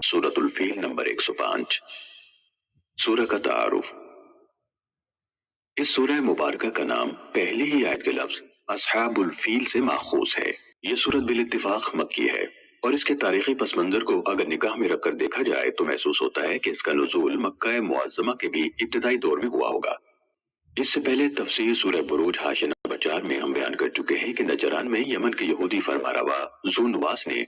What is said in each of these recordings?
سورۃ الفیل نمبر 105۔ سورہ کا تعارف۔ اس سورہ مبارکہ کا نام پہلی ہی آیت کے لفظ اصحاب الفیل سے ماخوذ ہے۔ یہ سورت بالاتفاق مکی ہے اور اس کے تاریخی پس منظر کو اگر نگاہ میں رکھ کر دیکھا جائے تو محسوس ہوتا ہے کہ اس کا نزول مکہ معظمہ کے بھی ابتدائی دور میں ہوا ہوگا۔ اس سے پہلے تفسیر سورہ بروج حاشیہ نمبر 4 میں ہم بیان کر چکے ہیں کہ نجران میں یمن کے یہودی فرمانروا ذو نواس نے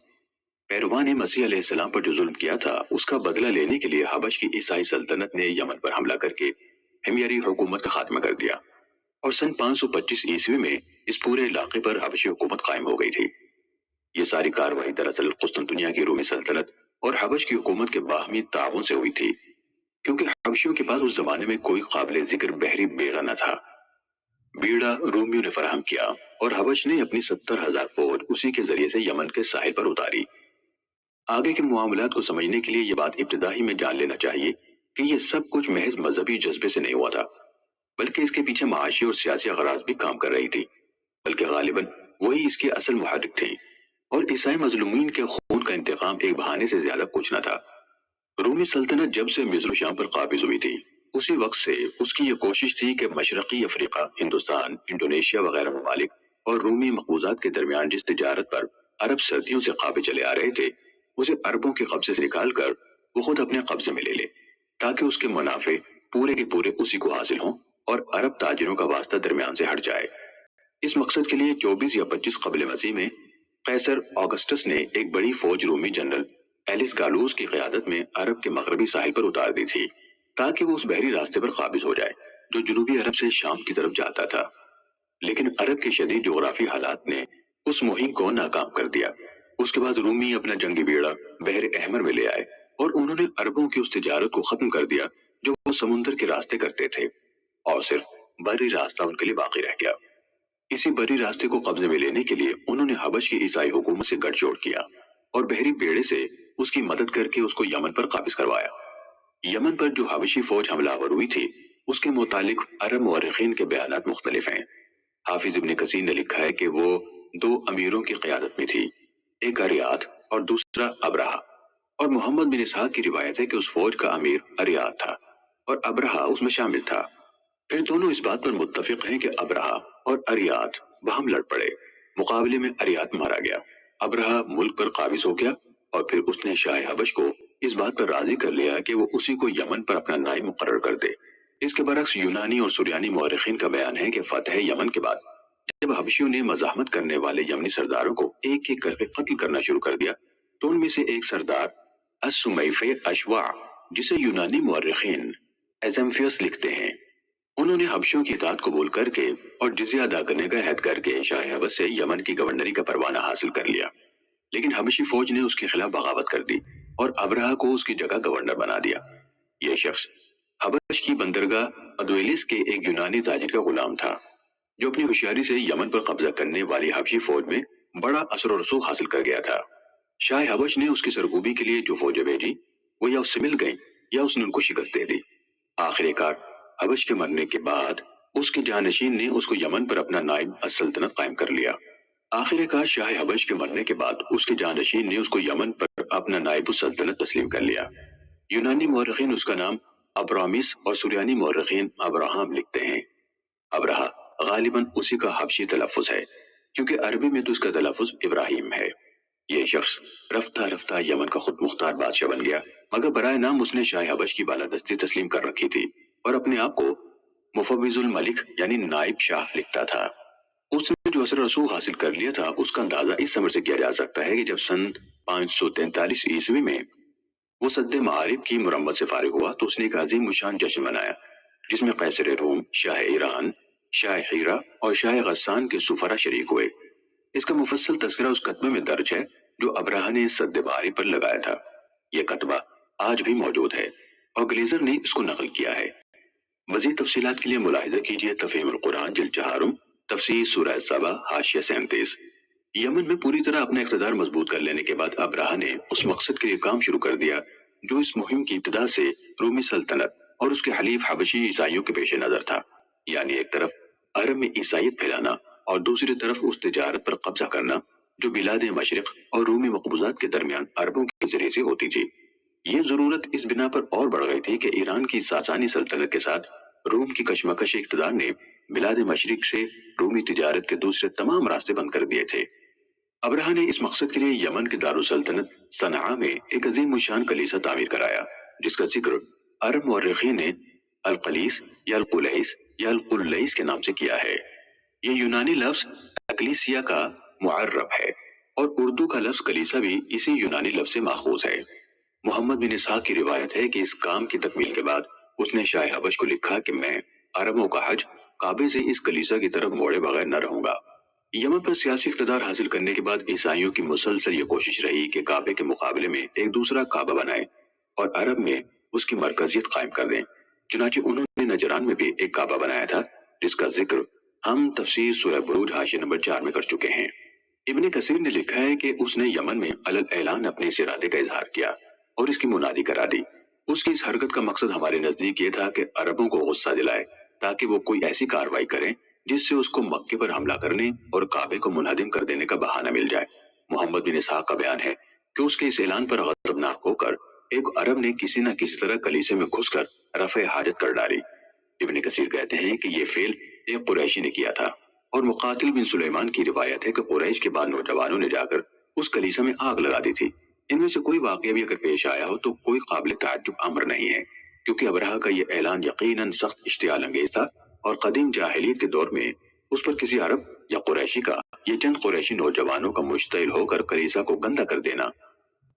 پیروان مسیح علیہ السلام پر جو ظلم کیا تھا اس کا بدلہ لینے کے لیے حبش کی عیسائی سلطنت نے یمن پر حملہ کر کے ہمیری حکومت کا خاتمہ کر دیا اور سن 525 عیسوی میں اس پورے علاقے پر حبشی حکومت قائم ہو گئی تھی۔ یہ ساری کاروائی دراصل قسطنطنیہ کی رومی سلطنت اور حبش کی حکومت کے باہمی تعاون سے ہوئی تھی، کیونکہ حبشیوں کے پاس اس زمانے میں کوئی قابل ذکر بحری بیڑا نہ تھا۔ بیڑا رومیوں نے فراہم کیا اور حبش نے اپنی 70,000 فوج اسی کے ذریعے سے یمن کے ساحل پر اتاری۔ آگے کے معاملات کو سمجھنے کے لیے یہ بات ابتدا ہی میں جان لینا چاہیے کہ یہ سب کچھ محض مذہبی جذبے سے نہیں ہوا تھا، بلکہ اس کے پیچھے معاشی اور سیاسی اغراض بھی کام کر رہی تھی، بلکہ غالباً وہی اس کے اصل محرک تھیں، اور عیسائی مظلومین کے خون کا انتقام ایک بہانے سے زیادہ کچھ نہ تھا۔ رومی سلطنت جب سے مصر و شام پر قابض ہوئی تھی اسی وقت سے اس کی یہ کوشش تھی کہ مشرقی افریقہ، ہندوستان، انڈونیشیا وغیرہ ممالک اور رومی مقبوضات کے درمیان جس تجارت پر عرب صدیوں سے قابض چلے آ رہے تھے اسے عربوں کے قبضے سے نکال کر وہ خود اپنے قبضے میں لے لے، تاکہ اس کے منافع پورے کے پورے اسی کو حاصل ہوں اور عرب تاجروں کا واسطہ درمیان سے ہٹ جائے۔ اس مقصد کے لیے 24 یا 25 قبل مسیح میں قیصر آگسٹس نے ایک بڑی فوج رومی جنرل ایلس گالوس کی قیادت میں عرب کے مغربی ساحل پر اتار دی تھی، تاکہ وہ اس بحری راستے پر قابض ہو جائے جو جنوبی عرب سے شام کی طرف جاتا تھا۔ لیکن عرب کے شدید جغرافی حالات نے اس مہم کو ناکام کر دیا۔ اس کے بعد رومی اپنا جنگی بیڑا بحر احمر میں لے آئے اور انہوں نے عربوں کی اس تجارت کو ختم کر دیا جو وہ سمندر کے راستے کرتے تھے، اور صرف بری راستہ ان کے لیے باقی رہ گیا۔ اسی بری راستے کو قبضے میں لینے کے لیے انہوں نے حبش کی عیسائی حکومت سے گٹھ جوڑ کیا اور بحری بیڑے سے اس کی مدد کر کے اس کو یمن پر قابض کروایا۔ یمن پر جو حبشی فوج حملہ آور ہوئی تھی اس کے متعلق عرب مورخین کے بیانات مختلف ہیں۔ حافظ ابن کثیر نے لکھا ہے کہ وہ 2 امیروں کی قیادت میں تھی، ایک اریات اور دوسرا ابرہہ، اور محمد بن اسحاق کی روایت ہے کہ اس فوج کا امیر اریات تھا اور ابرہہ اس میں شامل تھا۔ پھر دونوں اس بات پر متفق ہیں کہ ابرہہ اور اریات باہم لڑ پڑے، مقابلے میں اریات مارا گیا، ابرہہ ملک پر قابض ہو گیا اور پھر اس نے شاہ حبش کو اس بات پر راضی کر لیا کہ وہ اسی کو یمن پر اپنا نائب مقرر کر دے۔ اس کے برعکس یونانی اور سریانی مورخین کا بیان ہے کہ فتح یمن کے بعد جب حبشیوں نے مزاحمت کرنے والے یمنی سرداروں کو ایک ایک کر کے قتل کرنا شروع کر دیا تو ان میں سے ایک سردار السمیف اشواع، جسے یونانی مورخین ایزمفیس لکھتے ہیں، انہوں نے حبشیوں کی اطاعت قبول کر کے اور جزیہ ادا کرنے کا عہد کر کے شاہ حبش سے یمن کی گورنری کا پروانہ حاصل کر لیا، لیکن حبشی فوج نے اس کے خلاف بغاوت کر دی اور ابرہہ کو اس کی جگہ گورنر بنا دیا۔ یہ شخص حبش کی بندرگاہ ادویلس کے ایک یونانی تاجر کا غلام تھا جو اپنی ہوشیاری سے یمن پر قبضہ کرنے والی حبشی فوج میں بڑا اثر و رسوخ حاصل کر گیا تھا۔ شاہ حبش نے اس کی سرکوبی کے لیے جو فوجیں بھیجی وہ یا اس سے مل گئیں یا اس نے ان کو شکست دے دی۔ آخر کار حبش کے مرنے کے بعد اس کے جانشین نے اس کو یمن پر اپنا نائب السلطنت قائم کر لیا۔ آخر کار شاہ حبش کے مرنے کے بعد اس کے جانشین نے اس کو یمن پر اپنا نائب السلطنت تسلیم کر لیا۔ یونانی مورخین اس کا نام ابرامس اور سریانی مورخین ابراہم لکھتے ہیں۔ ابرہہ غالباً اسی کا حبشی تلفظ ہے کیونکہ عربی میں تو اس کا تلفظ ابراہیم ہے۔ یہ شخص رفتہ رفتہ یمن کا خود مختار بادشاہ بن گیا، مگر برائے نام اس نے شاہ حبش کی بالادستی تسلیم کر رکھی تھی اور اپنے آپ کو مفوض الملک یعنی نائب شاہ لکھتا تھا۔ اس نے جو اثر رسوخ حاصل کر لیا تھا اس کا اندازہ اس عمر سے کیا جا سکتا ہے کہ جب سن 543 عیسوی میں وہ سد معارف کی مرمت سے فارغ ہوا تو اس نے ایک عظیم الشان جشن منایا جس میں قیصر روم، شاہ ایران، شاہ حیرہ اور شاہ غسان کے سفرا شریک ہوئے۔ اس کا مفصل تذکرہ اس کتبے میں درج ہے جو ابرہہ نے سد معارف پر لگایا تھا۔ یہ کتبہ آج بھی موجود ہے اور گلیزر نے اس کو نقل کیا ہے۔ مزید تفصیلات کے لیے ملاحظہ کیجیے تفہیم القرآن جلد 4 تفسیر سورہ سبا حاشیہ 37۔ یمن میں پوری طرح اپنا اقتدار مضبوط کر لینے کے بعد ابرہہ نے اس مقصد کے لیے کام شروع کر دیا جو اس مہم کی ابتدا سے رومی سلطنت اور اس کے حلیف حبشی عیسائیوں کے پیش نظر تھا، یعنی ایک طرف عرب میں عیسائیت پھیلانا اور دوسری طرف اس تجارت پر قبضہ کرنا جو بلاد مشرق اور رومی مقبوضات کے درمیان عربوں کے ذریعے سے ہوتی تھی۔ یہ ضرورت اس بنا پر اور بڑھ گئی تھی کہ ایران کی ساسانی سلطنت کے ساتھ روم کی کشمکش اقتدار نے بلاد مشرق سے رومی تجارت کے دوسرے تمام راستے بند کر دیے تھے۔ ابرہا نے اس مقصد کے لیے یمن کے دارالسلطنت صنعاء میں ایک عظیم الشان کلیسا تعمیر کرایا، جس کا ذکر عرب مورخین نے القلیس یا القلیس یا القلیس کے نام سے کیا ہے۔ یہ یونانی لفظ اکلیسیا کا معرب ہے اور اردو کا لفظ کلیسا بھی اسی یونانی لفظ سے ماخوذ ہے۔ محمد بن اسحاق کی روایت ہے کہ اس کام کی تکمیل کے بعد اس نے شاہ حبش کو لکھا کہ میں عربوں کا حج کعبے سے اس کلیسا کی طرف موڑے بغیر نہ رہوں گا۔ یمن پر سیاسی اقتدار حاصل کرنے کے بعد عیسائیوں کی مسلسل یہ کوشش رہی کہ کعبے کے مقابلے میں ایک دوسرا کعبہ بنائے اور عرب میں اس کی مرکزیت قائم کر دیں۔ چنانچہ انہوں نے نجران میں بھی ایک کعبہ بنایا تھا، جس کا ذکر ہم تفسیر سورہ بروج حاشیہ نمبر 4 میں کر چکے ہیں۔ ابن کثیر نے لکھا ہے کہ اس نے یمن میں علل اعلان اپنے اس ارادے کا اظہار کیا اور اس کی منادی کرا دی۔ اس کی اس حرکت کا مقصد ہمارے نزدیک یہ تھا کہ عربوں کو غصہ دلائے تاکہ وہ کوئی ایسی کارروائی کریں جس سے اس کو مکے پر حملہ کرنے اور کعبے کو منہدم کر دینے کا بہانہ مل جائے۔ محمد بن اسحاق کا بیان ہے کہ اس کے اس اعلان پر غضبناک ہو کر ایک عرب نے کسی نہ کسی طرح کلیسے میں گھس کر رفع حاجت کر ڈالی۔ ابن کثیر کہتے ہیں کہ یہ فعل ایک قریشی نے کیا تھا، اور مقاتل بن سلیمان کی روایت ہے کہ قریش کے بعد نوجوانوں نے جا کر اس کلیسا میں آگ لگا دی تھی۔ ان میں سے کوئی واقعہ بھی اگر پیش آیا ہو تو کوئی قابل تعجب امر نہیں ہے، کیونکہ ابرہا کا یہ اعلان یقیناً سخت اشتعال انگیز تھا، اور قدیم جاہلیت کے دور میں اس پر کسی عرب یا قریشی کا یا چند قریشی نوجوانوں کا مشتعل ہو کر کلیسا کو گندا کر دینا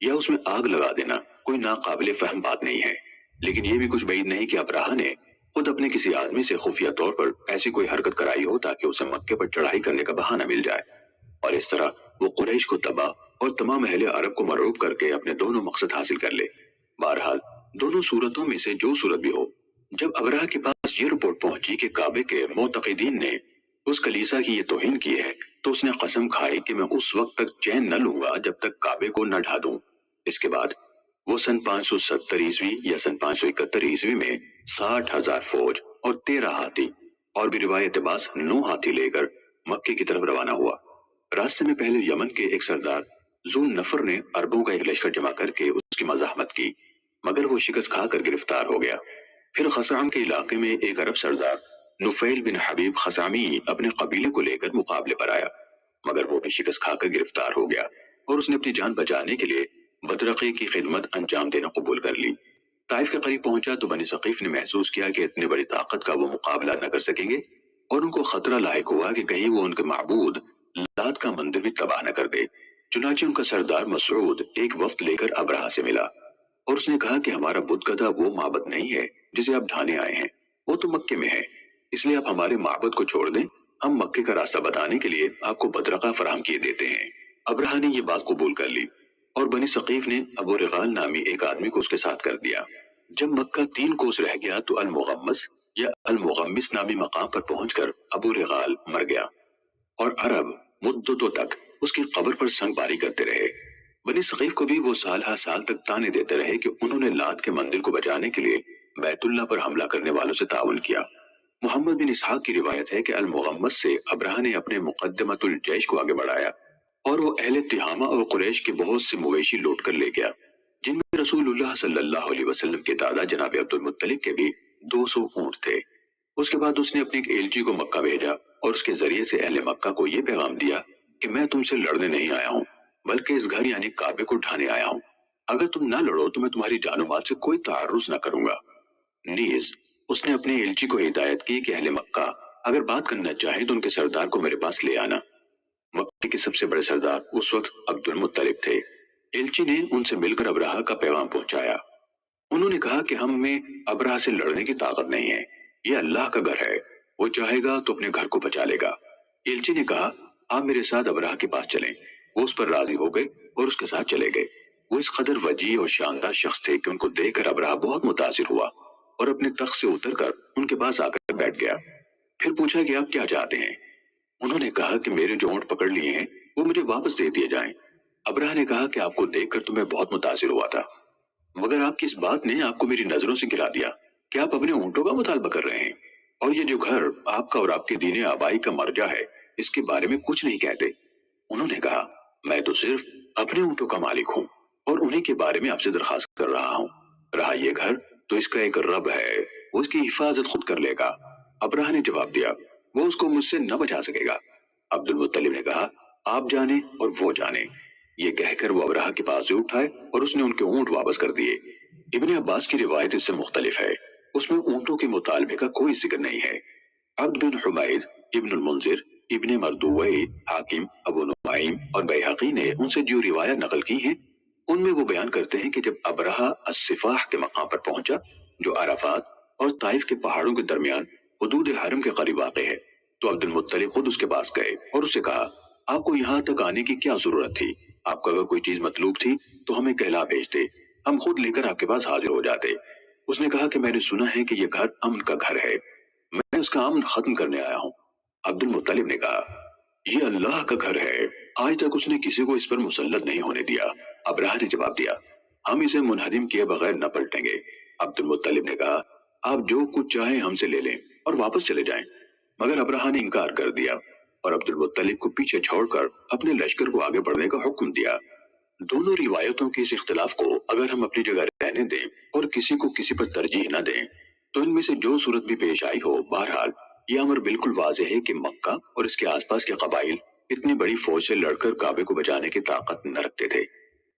یا اس میں آگ لگا دینا کوئی ناقابل فہم بات نہیں ہے۔ لیکن یہ بھی کچھ بعید نہیں کہ ابرہا نے خود اپنے کسی آدمی سے خفیہ طور پر ایسی کوئی حرکت کرائی ہو تاکہ اسے مکے پر چڑھائی کرنے کا بہانہ مل جائے، اور اس طرح وہ قریش کو تباہ اور تمام اہل عرب کو مرعوب کر کے اپنے دونوں مقصد حاصل کر لے۔ بہرحال دونوں صورتوں میں سے جو صورت بھی ہو، جب ابرہا کے پاس یہ رپورٹ پہنچی کہ کعبے کے معتقدین نے اس کلیسا کی یہ توہین کی ہے، تو اس نے قسم کھائی کہ میں اس وقت تک چین نہ لوں گا جب تک کعبے کو نہ ڈھا دوں۔ اس کے بعد وہ سن 570 عیسوی یا سن 571 عیسوی میں 60,000 فوج اور 13 ہاتھی اور بھی روایت باز 9 ہاتھی لے کر مکے کی طرف روانہ ہوا۔ راستے میں پہلے یمن کے ایک سردار ذو نفر نے عربوں کا ایک لشکر جمع کر کے اس کی مزاحمت کی، مگر وہ شکست کھا کر گرفتار ہو گیا۔ پھر خثعم کے علاقے میں ایک عرب سردار نفیل بن حبیب خثعمی اپنے قبیلے کو لے کر مقابلے پر آیا، مگر وہ بھی شکست کھا کر گرفتار ہو گیا اور اس نے اپنی جان بچانے کے لیے بدرقی کی خدمت انجام دینا قبول کر لی۔ طائف کے قریب پہنچا تو بنی ثقیف نے محسوس کیا کہ اتنی بڑی طاقت کا وہ مقابلہ نہ کر سکیں گے، اور ان کو خطرہ لاحق ہوا کہ کہیں وہ ان کے معبود لات کا مندر بھی تباہ نہ کر دے۔ چنانچہ ان کا سردار مسعود ایک وفد لے کر ابرہا سے ملا اور اس نے کہا کہ ہمارا بت گدھا وہ معبد نہیں ہے جسے آپ ڈھانے آئے ہیں، وہ تو مکے میں ہے، اس لیے آپ ہمارے معبد کو چھوڑ دیں، ہم مکے کا راستہ بتانے کے لیے آپ کو بدرقہ فراہم کیے دیتے ہیں۔ ابرہا نے یہ بات قبول کر لی اور بنی ثقیف نے ابو رغال نامی ایک آدمی کو اس کے ساتھ کر دیا۔ جب مکہ 3 کوس رہ گیا تو المغمس یا المغمس نامی مقام پر پہنچ کر ابو رغال مر گیا، اور عرب مدتوں تک اس کی قبر پر سنگ باری کرتے رہے۔ بنی ثقیف کو بھی وہ سال ہر سال تک تانے دیتے رہے کہ انہوں نے لات کے مندر کو بچانے کے لیے بیت اللہ پر حملہ کرنے والوں سے تعاون کیا۔ محمد بن اسحاق کی روایت ہے کہ المغمس سے ابرہا نے اپنے مقدمۃ الجیش کو آگے بڑھایا اور وہ اہل تہامہ اور قریش کے بہت سے مویشی لوٹ کر لے گیا، جن میں رسول اللہ صلی اللہ علیہ وسلم کے دادا جناب عبد المطلب کے بھی 200 اونٹ تھے۔ اس کے بعد اس نے اپنے ایک ایلچی کو مکہ بھیجا اور اس کے ذریعے سے اہل مکہ کو یہ پیغام دیا کہ میں تم سے لڑنے نہیں آیا ہوں، بلکہ اس گھر یعنی کعبے کو ڈھانے آیا ہوں۔ اگر تم نہ لڑو تو میں تمہاری جان و مال سے کوئی تعرض نہ کروں گا۔ نیز اس نے اپنے ایلچی کو ہدایت کی کہ اہل مکہ اگر بات کرنا چاہیں تو ان کے سردار کو میرے پاس لے آنا۔ مکے کے سب سے بڑے سردار اس وقت عبد المطلب تھے۔ ایلچی نے ان سے مل کر ابرہا کا پیغام پہنچایا۔ انہوں نے کہا کہ ہم میں ابرہا سے لڑنے کی طاقت نہیں ہے، یہ اللہ کا گھر ہے، وہ چاہے گا تو اپنے گھر کو بچا لے گا۔ ایلچی نے کہا آپ میرے ساتھ ابرہا کے پاس چلیں۔ وہ اس پر راضی ہو گئے اور اس کے ساتھ چلے گئے۔ وہ اس قدر وجیح اور شاندار شخص تھے کہ ان کو دیکھ کر ابرہا بہت متاثر ہوا اور اپنے تخت سے اتر کر ان کے پاس آ کر بیٹھ گیا۔ پھر پوچھا کہ آپ کیا چاہتے ہیں؟ انہوں نے کہا کہ میرے جو اونٹ پکڑ لیے ہیں وہ مجھے واپس دے دیے جائیں۔ ابرہا نے کہا کہ آپ کو دیکھ کر تو میں بہت متاثر ہوا تھا، مگر آپ کی اس بات نے آپ کو میری نظروں سے گرا دیا کہ آپ اپنے اونٹوں کا مطالبہ کر رہے ہیں، اور یہ جو گھر آپ کا اور آپ کے دین آبائی کا مرجع ہے اس کے بارے میں کچھ نہیں کہتے۔ انہوں نے کہا میں تو صرف اپنے اونٹوں کا مالک ہوں۔ اور انہیں کے بارے میں آپ سے درخواست کر رہا ہوں۔ رہا یہ گھر تو اس کا ایک رب ہے، وہ اس کی حفاظت خود کر لے گا۔ ابرہہ نے جواب دیا، وہ اس کو مجھ سے نہ بچا سکے گا۔ عبد المطلب نے کہا، آپ جانے اور وہ جانے۔ یہ کہہ کر وہ ابرہہ کے پاس سے اٹھائے اور اس نے ان کے اونٹ واپس کر دیے۔ ابن عباس کی روایت اس سے مختلف ہے، اس میں اونٹوں کے مطالبے کا کوئی ذکر نہیں ہے۔ عبد بن حمید، ابن المنذر، ابن مردوی، حاکم، ابو نعیم اور بیہقی نے ان سے جو روایت نقل کی ہیں ان میں وہ بیان کرتے ہیں کہ جب ابرہہ الصفاح کے مقام پر پہنچا جو عرفات اور طائف کے پہاڑوں کے درمیان حدود حرم کے قریب واقع ہے، تو عبد المطلب خود اس کے پاس گئے اور اس سے کہا، آپ کو یہاں تک آنے کی کیا ضرورت تھی؟ آپ کو اگر کوئی چیز مطلوب تھی تو ہمیں کہلا بھیجتے، ہم خود لے کر آپ کے پاس حاضر ہو جاتے۔ اس نے کہا کہ میں نے سنا ہے کہ یہ گھر امن کا گھر ہے، میں اس کا امن ختم کرنے آیا ہوں۔ عبد المطلب نے کہا، یہ اللہ کا گھر ہے، آج تک اس نے کسی کو اس پر مسلط نہیں ہونے دیا۔ ابرہہ نے جواب دیا، ہم اسے منہدم کیے بغیر نہ پلٹیں گے۔ عبد المطلب نے کہا، آپ جو کچھ چاہیں ہم سے لے لیں اور واپس چلے جائیں۔ مگر ابرہہ نے انکار کر دیا اور عبد المطلب کو پیچھے چھوڑ کر اپنے لشکر کو آگے بڑھنے کا حکم دیا۔ دونوں روایتوں کے اس اختلاف کو اگر ہم اپنی جگہ رہنے دیں اور کسی کو کسی پر ترجیح نہ دیں تو ان میں سے جو صورت بھی پیش آئی ہو، بہرحال یہ امر بالکل واضح ہے کہ مکہ اور اس کے آس پاس کے قبائل اتنی بڑی فوج سے لڑ کر کعبے کو بچانے کی طاقت نہ رکھتے تھے۔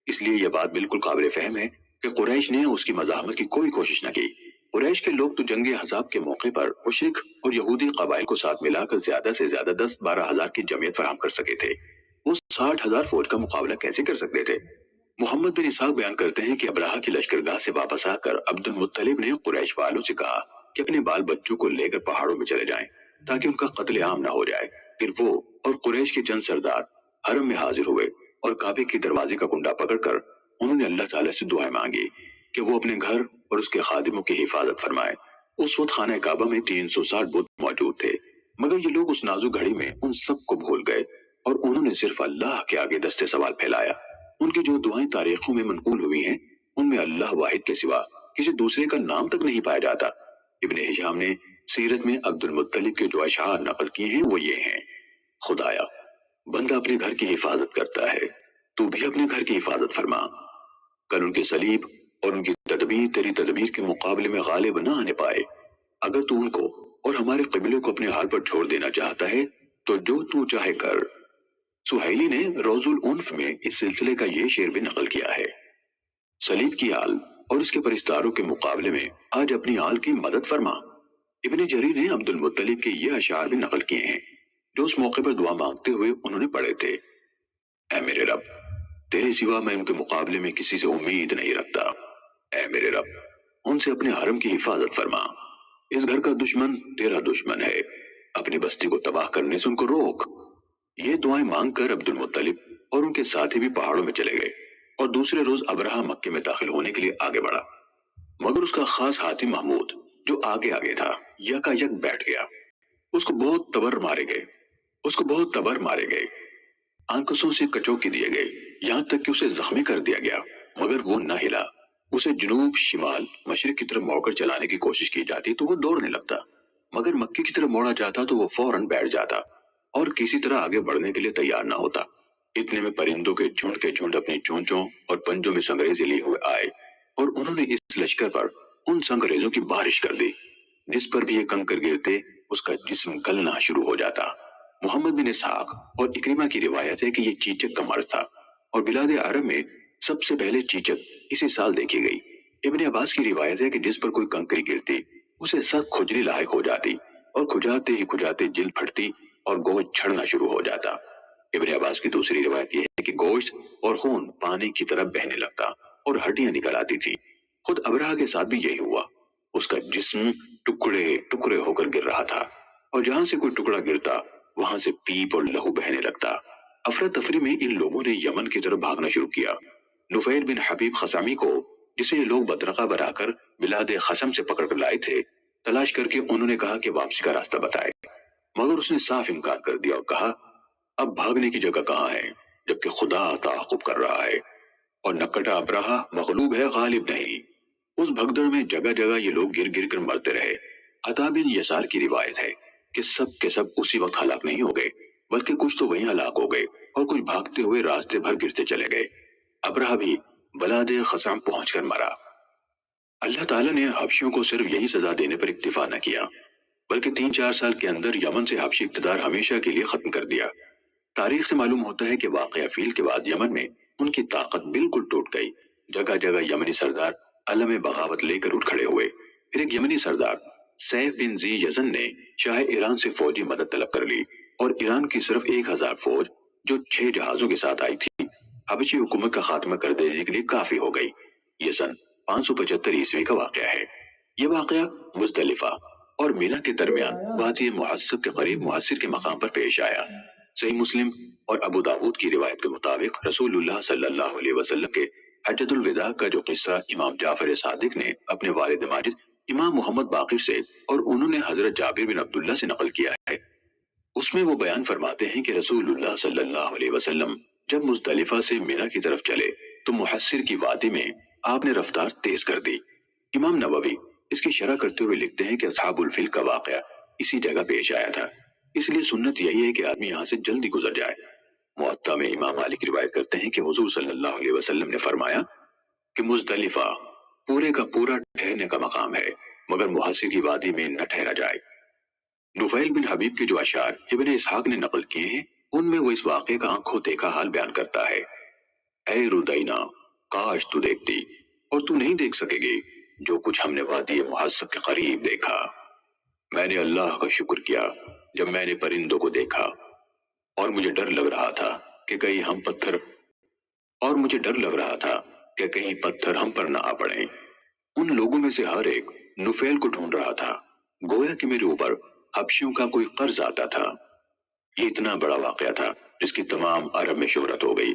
اس لیے یہ بات بالکل قابل فہم ہے کہ قریش نے اس کی مزاحمت کی کوئی کوشش نہ کی۔ قریش کے لوگ تو جنگ احزاب کے موقع پر مشرک اور یہودی قبائل کو ساتھ ملا کر زیادہ سے زیادہ 10-12 ہزار کی جمعیت فراہم کر سکے تھے، وہ 60,000 فوج کا مقابلہ کیسے کر سکتے تھے؟ محمد بن اسحاق بیان کرتے ہیں کہ ابرہہ کی لشکرگاہ سے واپس آ کر عبد المطلب نے قریش والوں سے کہا کہ اپنے بال بچوں کو لے کر پہاڑوں میں چلے جائیں تاکہ ان کا قتل عام نہ ہو جائے۔ پھر وہ اور قریش کے چند سردار حرم میں حاضر ہوئے اور کعبے کے دروازے کا کنڈا پکڑ کر انہوں نے اللہ تعالیٰ سے دعائیں مانگی کہ وہ اپنے گھر اور اس کے خادموں کی حفاظت فرمائے۔ اس وقت خانہ کعبہ میں 360 بت موجود تھے، مگر یہ لوگ اس نازک گھڑی میں ان سب کو بھول گئے اور انہوں نے صرف اللہ کے آگے دستے سوال پھیلایا۔ ان کی جو دعائیں تاریخوں میں منقول ہوئی ہیں ان میں اللہ واحد کے سوا کسی دوسرے کا نام تک نہیں پایا جاتا۔ ابن ہشام نے سیرت میں عبد المطلب کے جو اشعار نقل کیے ہیں وہ یہ ہیں، خدایا بندہ اپنے گھر کی حفاظت کرتا ہے، تو بھی اپنے گھر کی حفاظت فرما۔ کل ان کے صلیب اور ان کی تدبیر تیری تدبیر کے مقابلے میں غالب نہ آنے پائے۔ اگر تو ان کو اور ہمارے قبیلے کو اپنے حال پر چھوڑ دینا چاہتا ہے تو جو تو چاہے کر۔ سہیلی نے روز العنف میں اس سلسلے کا یہ شعر بھی نقل کیا ہے، صلیب کی آل اور اس کے پرستاروں کے مقابلے میں آج اپنی آل کی مدد فرما۔ ابن جریر نے عبد المطلب کے یہ اشعار بھی نقل کیے ہیں جو اس موقع پر دعا مانگتے ہوئے انہوں نے پڑھے تھے، اے میرے رب تیرے سوا میں ان کے مقابلے میں کسی سے امید نہیں رکھتا، اے میرے رب ان سے اپنے حرم کی حفاظت فرما، اس گھر کا دشمن تیرا دشمن ہے، اپنی بستی کو تباہ کرنے سے ان کو روک۔ یہ دعائیں مانگ کر عبد المطلب اور ان کے ساتھی بھی پہاڑوں میں چلے گئے اور دوسرے روز ابرہہ مکے میں داخل ہونے کے لیے آگے بڑھا، مگر اس کا خاص ہاتھی محمود جو آگے آگے تھا یکا یک بیٹھ گیا۔ اس کو بہت تبر مارے گئے، آنکسوں سے کچوکی دیے گئے، یہاں تک کہ اسے زخمی کر دیا گیا، مگر وہ نہ ہلا۔ اسے جنوب، شمال، مشرق کی طرف موڑ کر چلانے کی کوشش کی جاتی تو وہ دوڑنے لگتا، مگر مکے کی طرف موڑا جاتا تو وہ فوراً بیٹھ جاتا اور کسی طرح آگے بڑھنے کے لیے تیار نہ ہوتا۔ اتنے میں پرندوں کے جھنڈ اپنی چونچوں اور پنجوں میں سنگریزے لیے ہوئے آئے اور انہوں نے اس لشکر پر ان سنگریزوں کی بارش کر دی، جس پر بھی یہ کنکر گرتے اس کا جسم گلنا شروع ہو جاتا۔ محمد بن اسحاق اور اکرمہ کی روایت ہے کہ یہ چیچک کا مرض تھا اور بلاد عرب میں سب سے پہلے چیچک اسی سال دیکھی گئی۔ ابن عباس کی روایت ہے کہ جس پر کوئی کنکری گرتی اسے سخت کھجلی لاحق ہو جاتی اور کھجاتے جلد پھٹتی اور گوشت جھڑنا شروع ہو جاتا۔ ابن عباس کی دوسری روایت یہ ہے کہ گوشت اور خون پانی کی طرح بہنے لگتا اور ہڈیاں نکل آتی تھی۔ خود ابرہہ کے ساتھ بھی یہی ہوا، اس کا جسم ٹکڑے ٹکڑے ہو کر گر رہا تھا اور جہاں سے کوئی ٹکڑا گرتا وہاں سے پیپ اور لہو بہنے لگتا۔ افراتفری میں ان لوگوں نے یمن کی طرف بھاگنا شروع کیا۔ نفیل بن حبیب خثامی کو، جسے یہ لوگ بدرقہ بنا کر بلاد خثم سے پکڑ کر لائے تھے، تلاش کر کے انہوں نے کہا کہ واپسی کا راستہ بتائے، مگر اس نے صاف انکار کر دیا اور کہا اب بھاگنے کی جگہ کہاں ہے جبکہ خدا تعاقب کر رہا ہے اور نکٹا ابرہہ مغلوب ہے غالب نہیں۔ اس بھگدڑ میں جگہ جگہ یہ لوگ گر گر کر مرتے رہے۔ عطا بن یسار کی روایت ہے کہ سب کے سب اسی وقت ہلاک نہیں ہو گئے بلکہ کچھ تو وہیں ہلاک ہو گئے اور کچھ بھاگتے ہوئے راستے بھر گرتے چلے گئے۔ ابرہہ بھی بلاد خزام پہنچ کر مرا۔ اللہ تعالیٰ نے حبشیوں کو صرف یہی سزا دینے پر اکتفا نہ کیا بلکہ 3-4 سال کے اندر یمن سے حبشی اقتدار ہمیشہ کے لیے ختم کر دیا۔ تاریخ سے معلوم ہوتا ہے کہ واقعہ فیل کے بعد یمن میں ان کی طاقت بالکل ٹوٹ گئی۔ جگہ جگہ یمنی سردار علم بغاوت لے کر اٹھ کھڑے ہوئے۔ پھر ایک یمنی سردار سیف بن زی یزن نے شاہ ایران سے فوجی مدد طلب کر لی اور ایران کی صرف 1000 فوج جو 6 جہازوں کے ساتھ آئی تھی حبشی حکومت کا خاتمہ کر دینے کے لیے کافی ہو گئی۔ یہ سن 575 کا واقعہ ہے۔ یہ واقعہ مزدلفہ اور مینا کے درمیان وادی محصب کے قریب محصر کے مقام پر پیش آیا۔ صحیح مسلم اور ابو داود کی روایت کے مطابق رسول اللہ صلی اللہ علیہ وسلم کے حجۃ الوداع کا جو قصہ امام جعفر صادق نے اپنے والد ماجد امام محمد باقر سے اور انہوں نے حضرت جابر بن عبداللہ سے نقل کیا ہے، اس میں وہ بیان فرماتے ہیں کہ رسول اللہ صلی اللہ علیہ وسلم جب مزدلفہ سے مینا کی طرف چلے تو محصر کی وادی میں آپ نے رفتار تیز کر دی۔ امام نووی اس کی شرح کرتے ہوئے لکھتے ہیں کہ اصحاب الفیل کا واقعہ اسی جگہ پیش آیا تھا، اس لیے سنت یہی ہے کہ آدمی یہاں سے جلدی گزر جائے۔ موطا میں امام مالک روایت کرتے ہیں کہ حضور صلی اللہ علیہ وسلم نے فرمایا کہ مزدلفہ پورے کا پورا ٹھہرنے کا مقام ہے مگر محصر کی وادی میں نہ ٹھہرا جائے۔ نفیل بن حبیب کے جو اشعار ابن اسحاق نے نقل کیے ہیں ان میں وہ اس واقعے کا آنکھوں دیکھا حال بیان کرتا ہے۔ اے رودینا، کاش تو دیکھتی اور تو نہیں دیکھ سکے گی جو کچھ ہم نے وادی محصب کے قریب دیکھا۔ میں نے اللہ کا شکر کیا جب میں نے پرندوں کو دیکھا اور مجھے ڈر لگ رہا تھا کہ کہیں پتھر ہم پر نہ آ پڑیں۔ ان لوگوں میں سے ہر ایک نفیل کو ڈھونڈ رہا تھا، گویا کہ میرے اوپر حبشیوں کا کوئی قرض آتا تھا۔ یہ اتنا بڑا واقعہ تھا جس کی تمام عرب میں شہرت ہو گئی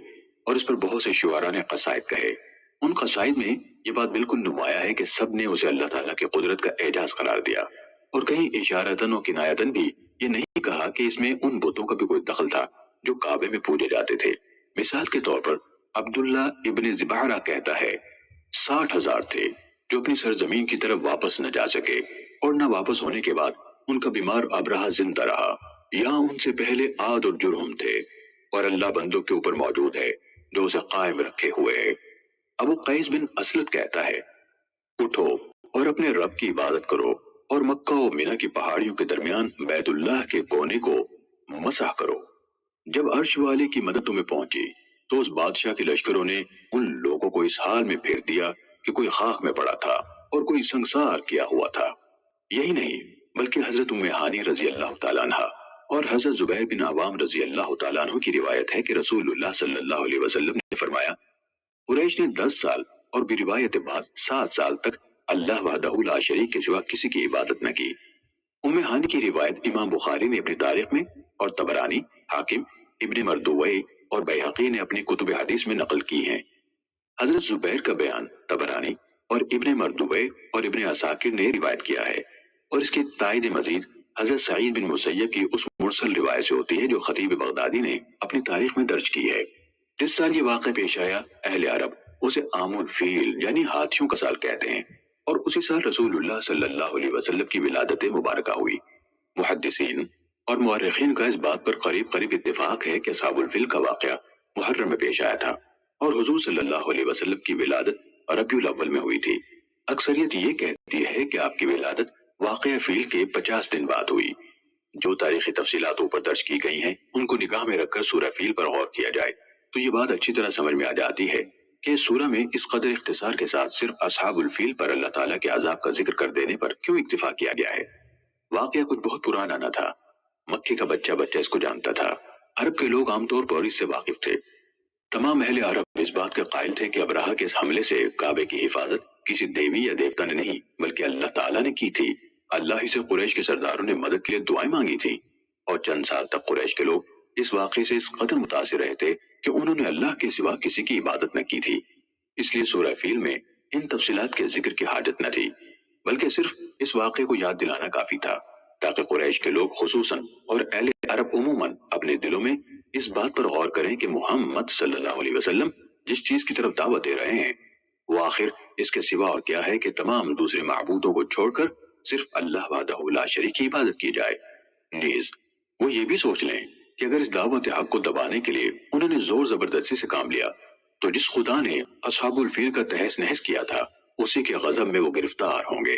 اور اس پر بہت سے شعراء نے قصائد کہے۔ ان قصائد میں یہ بات بالکل نمایاں ہے کہ سب نے اسے اللہ تعالیٰ کی قدرت کا اعجاز قرار دیا اور کہیں اشارتاً و کنایتاً بھی یہ نہیں کہا کہ اس میں ان بتوں کا بھی کوئی دخل تھا جو کعبے میں پوجے جاتے تھے۔ مثال کے طور پر عبداللہ ابن زبارہ کہتا ہے 60,000 تھے جو اپنی سرزمین کی طرف واپس نہ جا سکے اور نہ واپس ہونے کے بعد ان کا بیمار ابرہہ زندہ رہا۔ یہاں ان سے پہلے عاد اور جرہم تھے اور اللہ بندوں کے اوپر موجود ہے جو اسے قائم رکھے ہوئے ہے۔ ابو قیس بن اسلط کہتا ہے اٹھو اور اپنے رب کی عبادت کرو اور مکہ و مینا کی پہاڑیوں کے درمیان بیت اللہ کے کونے کو مسح کرو۔ جب عرش والے کی مدد تمہیں پہنچی تو اس بادشاہ کے لشکروں نے ان لوگوں کو اس حال میں پھیر دیا کہ کوئی خاک میں پڑا تھا اور کوئی سنگسار کیا ہوا تھا۔ یہی نہیں بلکہ حضرت ام ہانی رضی اللہ تعالیٰ عنہ اور حضرت زبیر بن عوام رضی اللہ تعالیٰ عنہ کی روایت ہے کہ رسول اللہ صلی اللہ علیہ وسلم نے فرمایا قریش نے 10 سال اور بھی روایت بعد 7 سال تک اللہ وحدہ لا شریک کے سوا کسی کی عبادت نہ کی۔ ام ہانی کی روایت امام بخاری نے اپنی تاریخ میں اور طبرانی، حاکم، ابن مردوی اور بیہقی نے اپنی کتب حدیث میں نقل کی ہیں۔ حضرت زبیر کا بیان طبرانی اور ابن مردوی اور ابن عساکر نے روایت کیا ہے اور اس کی تائید مزید حضرت سعید بن مسیب کی اس مرسل روایت سے ہوتی ہے جو خطیب بغدادی نے اپنی تاریخ میں درج کی ہے۔ جس سال یہ واقعہ پیش آیا اہل عرب اسے عام الفیل یعنی ہاتھیوں کا سال کہتے ہیں اور اسی سال رسول اللہ صلی اللہ علیہ وسلم کی ولادت مبارکہ ہوئی۔ محدثین اور مورخین کا اس بات پر قریب اتفاق ہے کہ اصحاب الفیل کا واقعہ محرم میں پیش آیا تھا اور حضور صلی اللہ علیہ وسلم کی ولادت ربیع الاول میں ہوئی تھی۔ اکثریت یہ کہتی ہے کہ آپ کی ولادت واقعہ فیل کے 50 دن بعد ہوئی۔ جو تاریخی تفصیلات اوپر درج کی گئی ہیں ان کو نگاہ میں رکھ کر سورہ فیل پر غور کیا جائے تو یہ بات اچھی طرح سمجھ میں آ جاتی ہے کہ سورہ میں اس قدر اختصار کے ساتھ صرف اصحاب الفیل پر اللہ تعالیٰ کے عذاب کا ذکر کر دینے پر کیوں اکتفا کیا گیا ہے۔ واقعہ کچھ بہت پرانا نہ تھا، مکے کا بچہ اس کو جانتا تھا۔ عرب کے لوگ عام طور پر اس سے واقف تھے۔ تمام اہل عرب اس بات کے قائل تھے کہ ابرہہ کے اس حملے سے کعبے کی حفاظت کسی دیوی یا دیوتا نے نہیں بلکہ اللہ تعالیٰ نے کی تھی۔ اللہ ہی سے قریش کے سرداروں نے مدد کے لیے دعائیں مانگی تھی اور چند سال تک قریش کے لوگ اس واقعے سے اس قدر متاثر رہے تھے کہ انہوں نے اللہ کے سوا کسی کی عبادت نہ کی تھی۔ اس لیے سورہ فیل میں ان تفصیلات کے ذکر کی حاجت نہ تھی بلکہ صرف اس واقعے کو یاد دلانا کافی تھا تاکہ قریش کے لوگ خصوصاً اور اہل عرب عموماً اپنے دلوں میں اس بات پر غور کریں کہ محمد صلی اللہ علیہ وسلم جس چیز کی طرف دعوت دے رہے ہیں وہ آخر اس کے سوا اور کیا ہے کہ تمام دوسرے معبودوں کو چھوڑ کر صرف اللہ وحدہ لا شریک کی عبادت کی جائے۔ نیز وہ یہ بھی سوچ لیں کہ اگر اس دعوت حق کو دبانے کے لیے انہوں نے زور زبردستی سے کام لیا تو جس خدا نے اصحاب الفیل کا تہس نہس کیا تھا اسی کے غضب میں وہ گرفتار ہوں گے۔